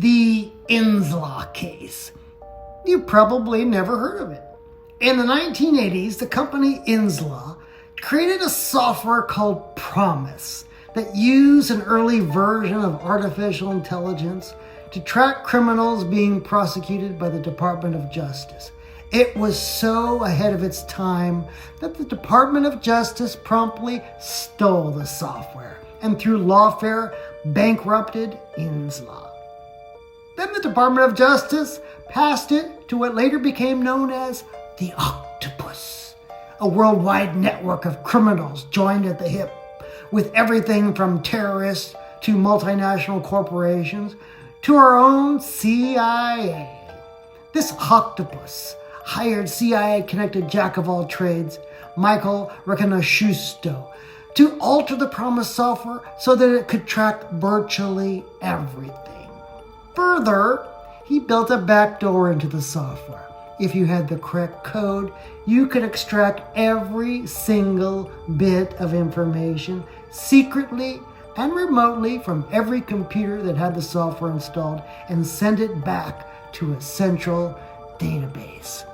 The Inslaw case. You probably never heard of it. In the 1980s, the company Inslaw created a software called PROMIS that used an early version of artificial intelligence to track criminals being prosecuted by the Department of Justice. It was so ahead of its time that the Department of Justice promptly stole the software and through lawfare bankrupted Inslaw. Then the Department of Justice passed it to what later became known as the Octopus, a worldwide network of criminals joined at the hip with everything from terrorists to multinational corporations to our own CIA. This Octopus hired CIA-connected jack-of-all-trades, Michael Reconasciuto, to alter the PROMIS software so that it could track virtually everything. Further, he built a backdoor into the software. If you had the correct code, you could extract every single bit of information secretly and remotely from every computer that had the software installed and send it back to a central database.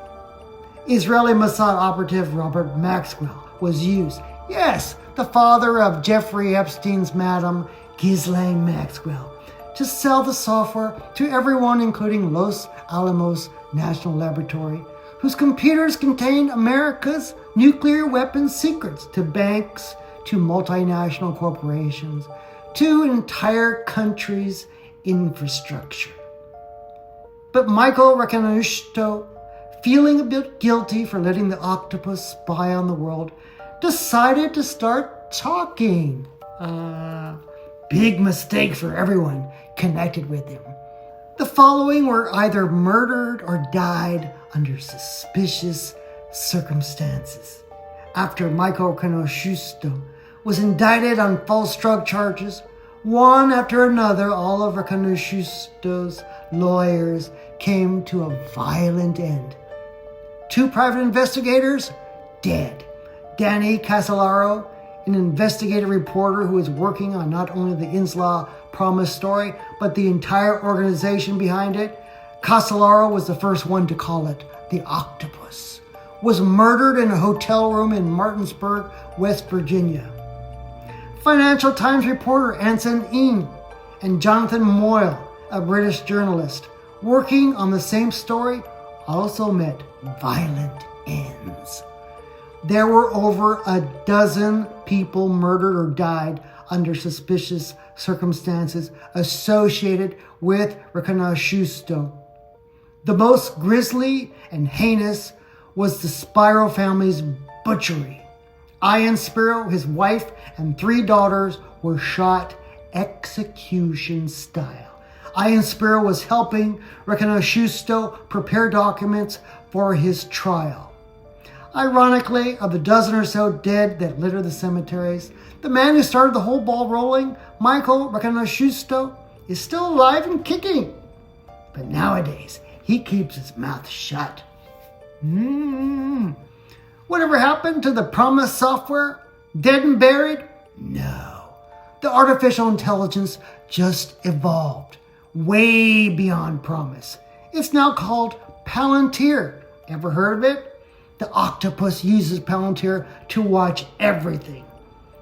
Israeli Mossad operative Robert Maxwell was used. Yes, the father of Jeffrey Epstein's Madam Ghislaine Maxwell, to sell the software to everyone, including Los Alamos National Laboratory, whose computers contained America's nuclear weapons secrets, to banks, to multinational corporations, to entire countries' infrastructure. But Michael Reconasciuto, feeling a bit guilty for letting the octopus spy on the world, decided to start talking. Big mistake for everyone connected with him. The following were either murdered or died under suspicious circumstances. After Michael Reconasciuto was indicted on false drug charges, one after another, all of Reconasciuto's lawyers came to a violent end. 2 private investigators, dead. Danny Casolaro, an investigative reporter who was working on not only the Inslaw PROMIS story, but the entire organization behind it. Casolaro was the first one to call it the Octopus, was murdered in a hotel room in Martinsburg, West Virginia. Financial Times reporter Anson Ing and Jonathan Moyle, a British journalist, working on the same story, also met violent ends. There were over a dozen people murdered or died under suspicious circumstances associated with Reconasciuto. The most grisly and heinous was the Spiro family's butchery. Ian Spiro, his wife, and 3 daughters were shot execution style. Ian Spiro was helping Reconasciuto prepare documents for his trial. Ironically, of the dozen or so dead that litter the cemeteries, the man who started the whole ball rolling, Michael Reconasciuto, is still alive and kicking. But nowadays, he keeps his mouth shut. Whatever happened to the PROMIS software? Dead and buried? No. The artificial intelligence just evolved way beyond PROMIS. It's now called Palantir. Ever heard of it? The octopus uses Palantir to watch everything.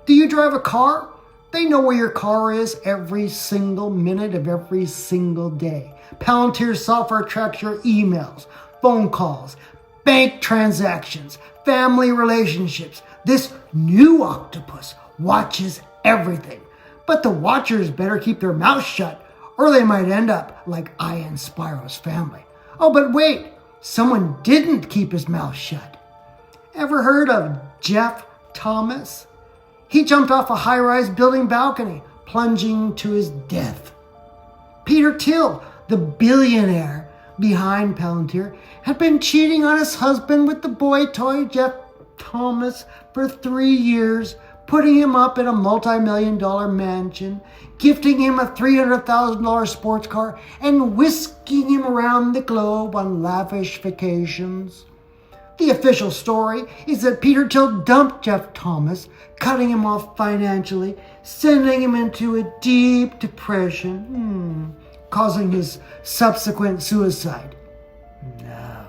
Do you drive a car? They know where your car is every single minute of every single day. Palantir software tracks your emails, phone calls, bank transactions, family relationships. This new octopus watches everything. But the watchers better keep their mouths shut or they might end up like Ian Spiro's family. Oh, but wait, someone didn't keep his mouth shut. Ever heard of Jeff Thomas? He jumped off a high-rise building balcony, plunging to his death. Peter Thiel, the billionaire behind Palantir, had been cheating on his husband with the boy toy Jeff Thomas for 3 years, putting him up in a multi-million-dollar mansion, gifting him a $300,000 sports car, and whisking him around the globe on lavish vacations. The official story is that Peter Thiel dumped Jeff Thomas, cutting him off financially, sending him into a deep depression. causing his subsequent suicide? No,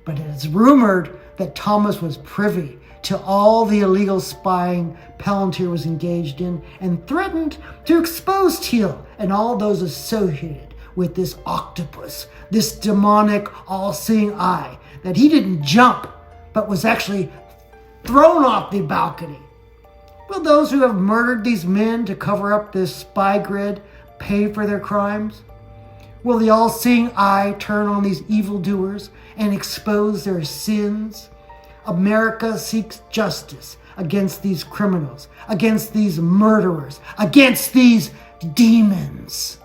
but it is rumored that Thomas was privy to all the illegal spying Palantir was engaged in and threatened to expose Thiel and all those associated with this octopus, this demonic all-seeing eye, that he didn't jump but was actually thrown off the balcony. Will those who have murdered these men to cover up this spy grid pay for their crimes? Will the all-seeing eye turn on these evildoers and expose their sins? America seeks justice against these criminals, against these murderers, against these demons.